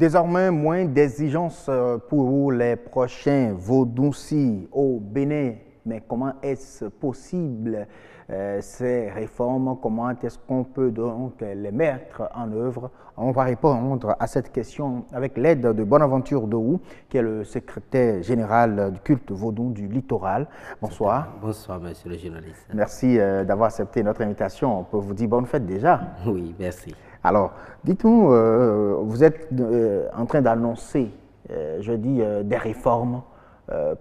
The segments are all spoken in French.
Désormais, moins d'exigences pour les prochains Vaudouci au Bénin. Mais comment est-ce possible ces réformes? Comment est-ce qu'on peut donc les mettre en œuvre? On va répondre à cette question avec l'aide de Bonaventure Dehou, qui est le secrétaire général du culte vaudou du littoral. Bonsoir. Bonsoir, monsieur le journaliste. Merci d'avoir accepté notre invitation. On peut vous dire bonne fête déjà. Oui, merci. Alors, dites-nous, vous êtes en train d'annoncer, des réformes.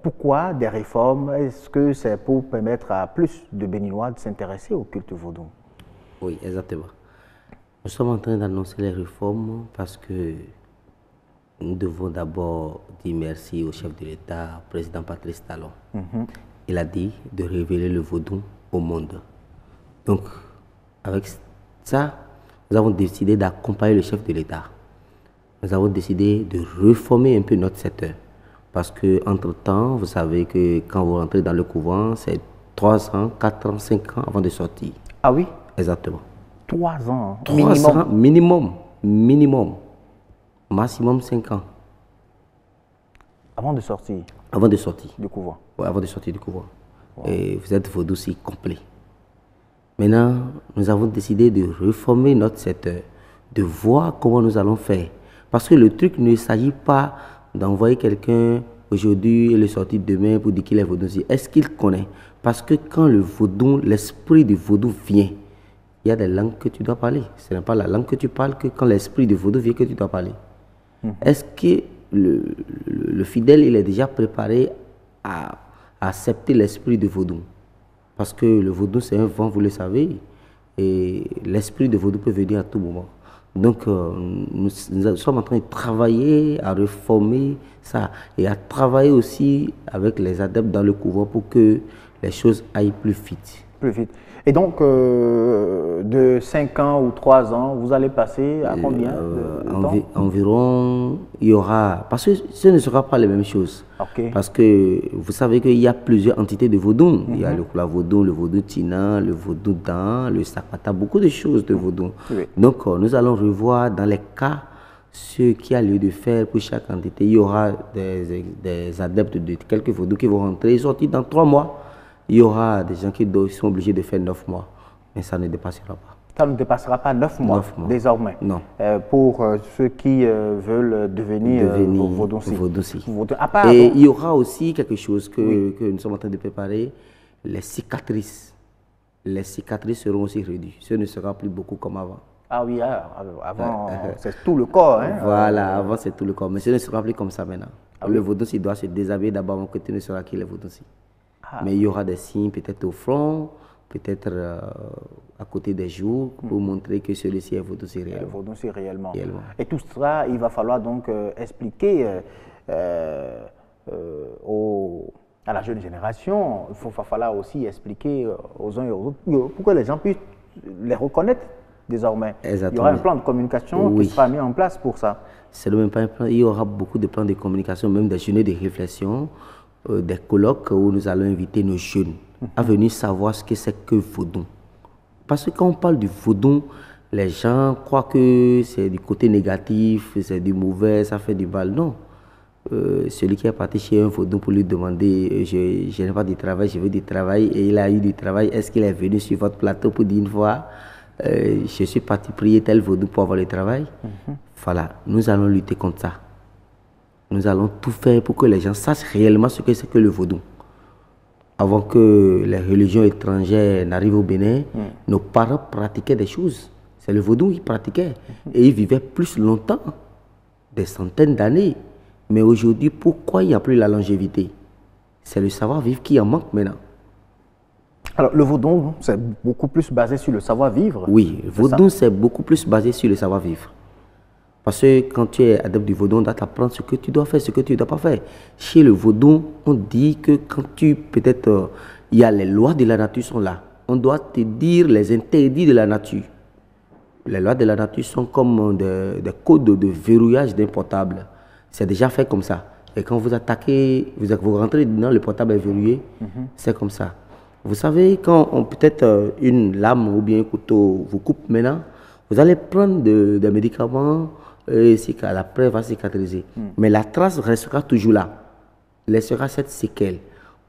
Pourquoi des réformes? Est-ce que c'est pour permettre à plus de Béninois de s'intéresser au culte vaudou? Oui, exactement. Nous sommes en train d'annoncer les réformes parce que nous devons d'abord dire merci au chef de l'État, président Patrice Talon. Il a dit de révéler le vaudou au monde. Donc, avec ça, nous avons décidé d'accompagner le chef de l'État. Nous avons décidé de réformer un peu notre secteur. Parce qu'entre-temps, vous savez que quand vous rentrez dans le couvent, c'est 3 ans, 4 ans, 5 ans avant de sortir. Ah oui? Exactement. 3 ans, 3 minimum. ans, minimum. Maximum 5 ans. Avant de sortir Avant de sortir. du couvent. Oui, avant de sortir du couvent. Wow. Et vous êtes vaudouci complet. Maintenant, nous avons décidé de réformer notre secteur, de voir comment nous allons faire. Parce que le truc ne s'agit pas d'envoyer quelqu'un aujourd'hui et le sortir demain pour dire qu'il est vaudouci. Est-ce qu'il connaît? Parce que quand le vaudou, l'esprit du vaudou vient, il y a des langues que tu dois parler. Ce n'est pas la langue que tu parles que quand l'esprit du vaudou vient que tu dois parler. Est-ce que le fidèle, il est déjà préparé à accepter l'esprit du vaudou? Parce que le vaudou, c'est un vent, vous le savez, et l'esprit de vaudou peut venir à tout moment. Donc, nous sommes en train de travailler à réformer ça et à travailler aussi avec les adeptes dans le couvent pour que les choses aillent plus vite. Plus vite. Et donc, de 5 ans ou 3 ans, vous allez passer à combien de temps? Environ, il y aura... Parce que ce ne sera pas les mêmes choses. Okay. Parce que vous savez qu'il y a plusieurs entités de vaudou. Il y a le Kula vaudou, le vaudou tina, le vaudou dan, le sakata, beaucoup de choses de vaudou. Oui. Donc, nous allons revoir dans les cas ce qu'il y a lieu de faire pour chaque entité. Il y aura des adeptes de quelques vaudous qui vont rentrer et sortir dans 3 mois. Il y aura des gens qui sont obligés de faire 9 mois, mais ça ne dépassera pas. Ça ne dépassera pas 9 mois, désormais. Non. Pour ceux qui veulent devenir vaudouci. Et il y aura aussi quelque chose que nous sommes en train de préparer, les cicatrices. Les cicatrices seront aussi réduites. Ce ne sera plus beaucoup comme avant. Ah oui, avant, c'est tout le corps. Hein? Voilà, avant c'est tout le corps, mais ce ne sera plus comme ça maintenant. Le vaudouci doit se déshabiller d'abord avant que tu ne sauras qui est le vaudouci. Mais il y aura des signes peut-être au front, peut-être à côté des joues, pour montrer que celui-ci est vaudouci réellement. Vaudouci réellement. Et tout cela, il va falloir donc expliquer à la jeune génération. Il va falloir aussi expliquer aux uns et aux autres pour que les gens puissent les reconnaître désormais. Exactement. Il y aura un plan de communication qui sera mis en place pour ça. C'est le même plan. Il y aura beaucoup de plans de communication, même des journées de réflexion, des colloques où nous allons inviter nos jeunes à venir savoir ce que c'est que vaudou. Parce que quand on parle du vaudou, les gens croient que c'est du côté négatif, c'est du mauvais, ça fait du mal. Non. Celui qui est parti chez un vaudou pour lui demander je n'ai pas de travail, je veux du travail, et il a eu du travail, est-ce qu'il est venu sur votre plateau pour dire une fois je suis parti prier tel vaudou pour avoir le travail? Voilà, nous allons lutter contre ça. Nous allons tout faire pour que les gens sachent réellement ce que c'est que le vaudou. Avant que les religions étrangères n'arrivent au Bénin, nos parents pratiquaient des choses. C'est le vaudou qu'ils pratiquaient. Et ils vivaient plus longtemps, des centaines d'années. Mais aujourd'hui, pourquoi il n'y a plus la longévité? C'est le savoir-vivre qui en manque maintenant. Alors, le vaudou, c'est beaucoup plus basé sur le savoir-vivre? Oui, le vaudou, c'est beaucoup plus basé sur le savoir-vivre. Parce que quand tu es adepte du vaudou, on doit t'apprendre ce que tu dois faire, ce que tu ne dois pas faire. Chez le vaudou, on dit que quand peut-être, il y a les lois de la nature sont là. On doit te dire les interdits de la nature. Les lois de la nature sont comme des codes de verrouillage d'un portable. C'est déjà fait comme ça. Et quand vous attaquez, vous rentrez dedans, le portable est verrouillé, c'est comme ça. Vous savez, quand peut-être une lame ou bien un couteau vous coupe maintenant, vous allez prendre des médicaments L'après va cicatriser. Mais la trace restera toujours là. Laissera cette séquelle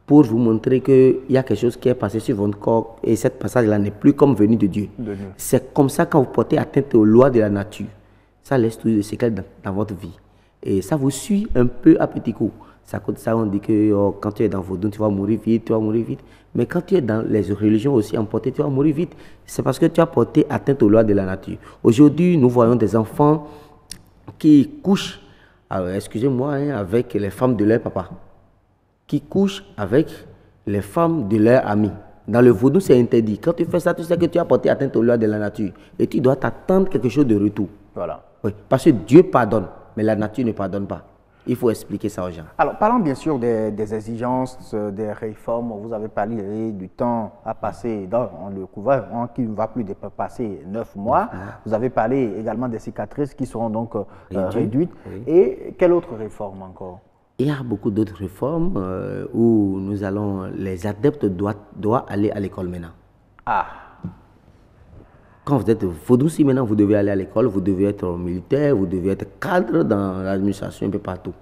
pour vous montrer qu'il y a quelque chose qui est passé sur votre corps et cette passage-là n'est plus comme venu de Dieu. C'est comme ça quand vous portez atteinte aux lois de la nature. Ça laisse toujours des séquelles dans votre vie. Et ça vous suit un peu à petit coup. Ça, on dit que quand tu es dans vos dons, tu vas mourir vite, tu vas mourir vite. Mais quand tu es dans les religions aussi emportées, tu vas mourir vite. C'est parce que tu as porté atteinte aux lois de la nature. Aujourd'hui, nous voyons des enfants qui couchent, excusez-moi, avec les femmes de leur papa, qui couchent avec les femmes de leurs amis. Dans le vaudou, c'est interdit. Quand tu fais ça, tu sais que tu as porté atteinte aux lois de la nature. Et tu dois t'attendre quelque chose de retour. Voilà. Oui, parce que Dieu pardonne, mais la nature ne pardonne pas. Il faut expliquer ça aux gens. Alors, parlons bien sûr des exigences, des réformes. Vous avez parlé du temps à passer dans le couvent, qui ne va plus dépasser 9 mois. Vous avez parlé également des cicatrices qui seront donc réduites. Oui. Et quelle autre réforme encore? Il y a beaucoup d'autres réformes où les adeptes doivent aller à l'école maintenant. Ah! Quand vous êtes vaudou, si maintenant vous devez aller à l'école, vous devez être militaire, vous devez être cadre dans l'administration un peu partout.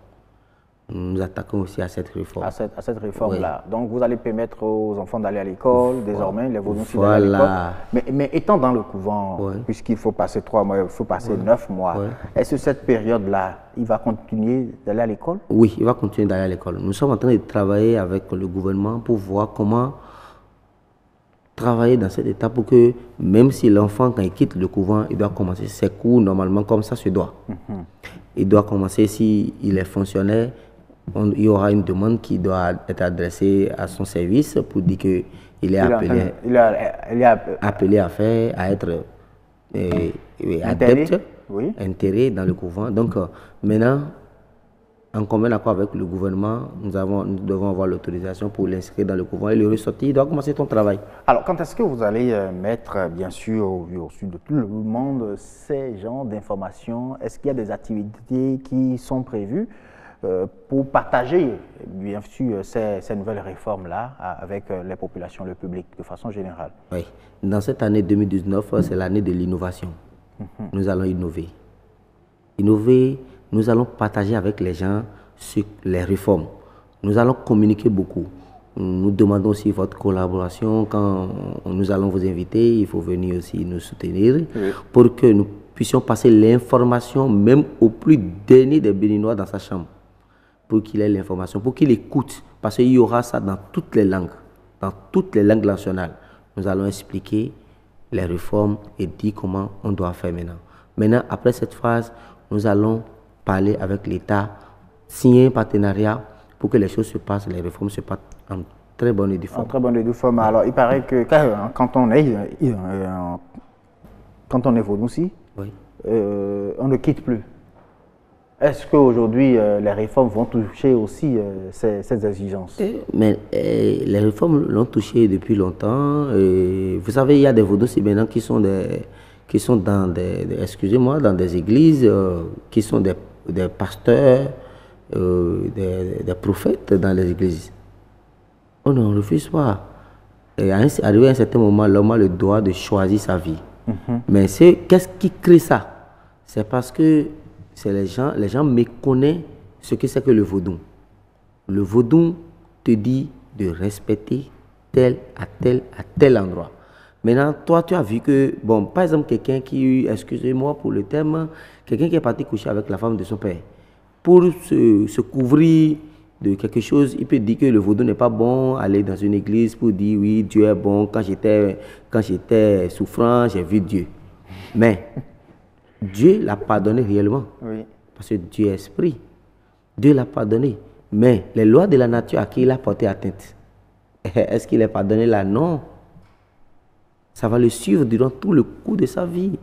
Nous nous attaquons aussi à cette réforme. À cette réforme-là. Oui. Donc vous allez permettre aux enfants d'aller à l'école, désormais, les vaudous aussi d'aller à l'école. Mais étant dans le couvent, puisqu'il faut passer 3 mois, il faut passer 9 mois, est-ce que cette période-là, il va continuer d'aller à l'école? Oui, il va continuer d'aller à l'école. Nous sommes en train de travailler avec le gouvernement pour voir comment travailler dans cette étape pour que même si l'enfant, quand il quitte le couvent, il doit commencer ses cours normalement comme ça se doit. Il doit commencer, s'il est fonctionnaire, il y aura une demande qui doit être adressée à son service pour dire qu'il est appelé à être adepte, intégré dans le couvent. Donc maintenant, en commun accord avec le gouvernement, nous devons avoir l'autorisation pour l'inscrire dans le couvent et le ressortir. Il doit commencer ton travail. Alors, quand est-ce que vous allez mettre, bien sûr, au sud de tout le monde, ces genres d'informations? Est-ce qu'il y a des activités qui sont prévues pour partager, bien sûr, ces nouvelles réformes-là avec les populations, le public, de façon générale? Oui. Dans cette année 2019, c'est l'année de l'innovation. Nous allons innover. Nous allons partager avec les gens sur les réformes. Nous allons communiquer beaucoup. Nous demandons aussi votre collaboration. Quand nous allons vous inviter, il faut venir aussi nous soutenir pour que nous puissions passer l'information même au plus dernier des Béninois dans sa chambre. Pour qu'il ait l'information, pour qu'il écoute. Parce qu'il y aura ça dans toutes les langues nationales. Nous allons expliquer les réformes et dire comment on doit faire maintenant. Maintenant, après cette phase, nous allons parler avec l'État, signer un partenariat pour que les choses se passent, les réformes se passent en très bonne et due forme. En très bonne et due forme. Alors, il paraît que quand on est vaudou aussi, on ne quitte plus. Est-ce qu'aujourd'hui, les réformes vont toucher aussi ces exigences? Mais les réformes l'ont touché depuis longtemps. Vous savez, il y a des vaudous maintenant qui sont dans des églises, qui sont des pasteurs, des prophètes dans les églises. On ne refuse pas. Et arrivé à un certain moment, l'homme a le droit de choisir sa vie. Mais qu'est-ce qui crée ça? C'est parce que les gens méconnaissent ce que c'est que le vaudou. Le vaudou te dit de respecter tel à tel endroit. Maintenant, toi, tu as vu que, bon, par exemple, quelqu'un qui, excusez-moi pour le terme, quelqu'un qui est parti coucher avec la femme de son père, pour se couvrir de quelque chose, il peut dire que le vaudou n'est pas bon, aller dans une église pour dire, oui, Dieu est bon, quand j'étais souffrant, j'ai vu Dieu. Mais Dieu l'a pardonné réellement, parce que Dieu est esprit. Dieu l'a pardonné. Mais les lois de la nature à qui il a porté atteinte, est-ce qu'il est pardonné là? Non. Ça va le suivre durant tout le cours de sa vie.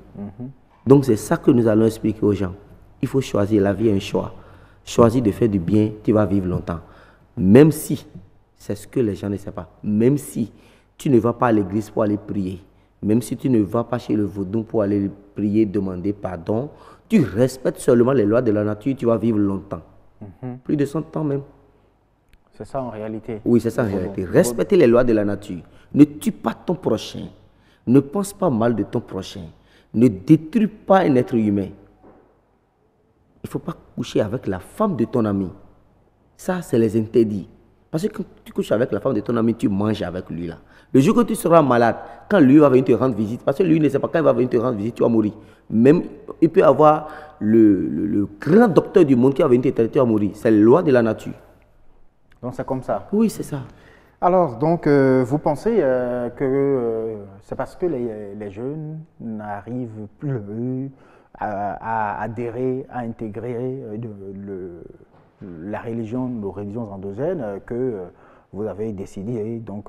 Donc c'est ça que nous allons expliquer aux gens. Il faut choisir, la vie est un choix. Choisis de faire du bien, tu vas vivre longtemps. Même si, c'est ce que les gens ne savent pas, même si tu ne vas pas à l'église pour aller prier, même si tu ne vas pas chez le vaudou pour aller prier, demander pardon, tu respectes seulement les lois de la nature, tu vas vivre longtemps. Plus de 100 ans même. C'est ça en réalité? Oui, c'est ça en réalité. Respecter les lois de la nature. Ne tue pas ton prochain. Ne pense pas mal de ton prochain. Ne détruis pas un être humain. il ne faut pas coucher avec la femme de ton ami. Ça, c'est les interdits. Parce que quand tu couches avec la femme de ton ami, tu manges avec lui là. Le jour que tu seras malade, quand lui va venir te rendre visite, parce que lui ne sait pas quand il va venir te rendre visite, tu vas mourir. Même, il peut avoir le grand docteur du monde qui va venir te traiter, tu vas mourir. C'est la loi de la nature. Donc c'est comme ça. Oui, c'est ça. Alors, donc, vous pensez que c'est parce que les jeunes n'arrivent plus à adhérer, à intégrer la religion, nos religions endogènes, que vous avez décidé donc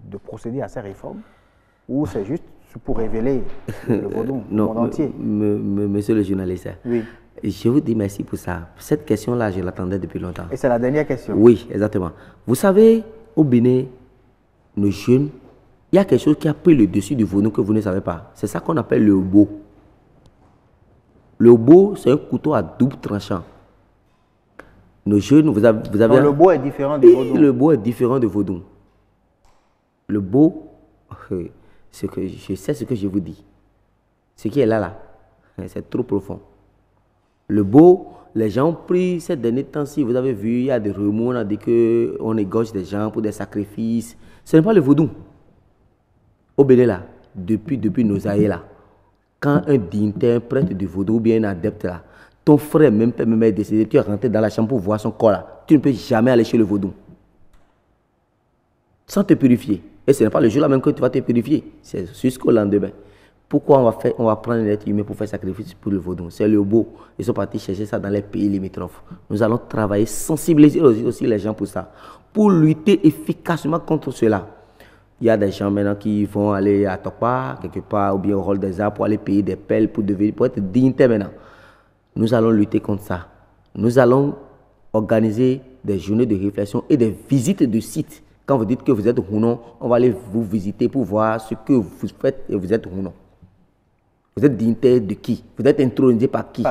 de procéder à ces réformes? Ou c'est juste pour révéler le vaudou au monde entier? Monsieur le journaliste, oui. Je vous dis merci pour ça. Cette question-là, je l'attendais depuis longtemps. Et c'est la dernière question? Oui, exactement. Vous savez, au Bénin, nos jeunes, il y a quelque chose qui a pris le dessus du vaudou que vous ne savez pas. C'est ça qu'on appelle le hobo. Le hobo, c'est un couteau à double tranchant. Nos jeunes, vous avez... Donc le hobo est différent du vaudou? Le hobo est différent du vaudou. Le hobo, je sais ce que je vous dis. Ce qui est là, c'est trop profond. Le beau, les gens ont pris ces derniers temps-ci, vous avez vu, il y a des remous, on a dit qu'on égorge des gens pour des sacrifices. Ce n'est pas le vaudou. Au Bénin, là, depuis nos aïeux, là, quand un dignitaire, un prêtre du vaudou ou bien un adepte, là, ton frère même est décédé, tu es rentré dans la chambre pour voir son corps, là, tu ne peux jamais aller chez le vaudou. Sans te purifier. Et ce n'est pas le jour-là même que tu vas te purifier, c'est jusqu'au lendemain. Pourquoi on va prendre un être humain pour faire sacrifice pour le vaudou? C'est le beau. Ils sont partis chercher ça dans les pays limitrophes. Nous allons travailler, sensibiliser aussi les gens pour ça. Pour lutter efficacement contre cela. Il y a des gens maintenant qui vont aller à Tokpa, quelque part, ou bien au rôle des arts pour aller payer des pelles pour être dignitaires maintenant. Nous allons lutter contre ça. Nous allons organiser des journées de réflexion et des visites de sites. Quand vous dites que vous êtes Hounon, on va aller vous visiter pour voir ce que vous faites et vous êtes Hounon. Vous êtes dignitaire de qui? Vous êtes intronisé par qui?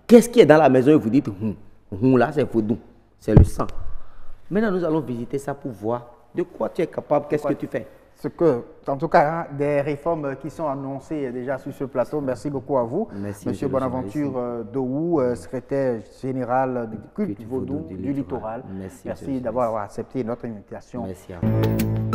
Qu'est-ce qui est dans la maison et vous dites là c'est vaudou, c'est le sang. Maintenant nous allons visiter ça pour voir de quoi tu es capable, qu'est-ce que tu fais. En tout cas, des réformes qui sont annoncées déjà sur ce plateau. Merci beaucoup à vous. Merci, Monsieur Bonaventure Dohou, secrétaire général du culte vaudou du littoral. Merci d'avoir accepté notre invitation. Merci à vous.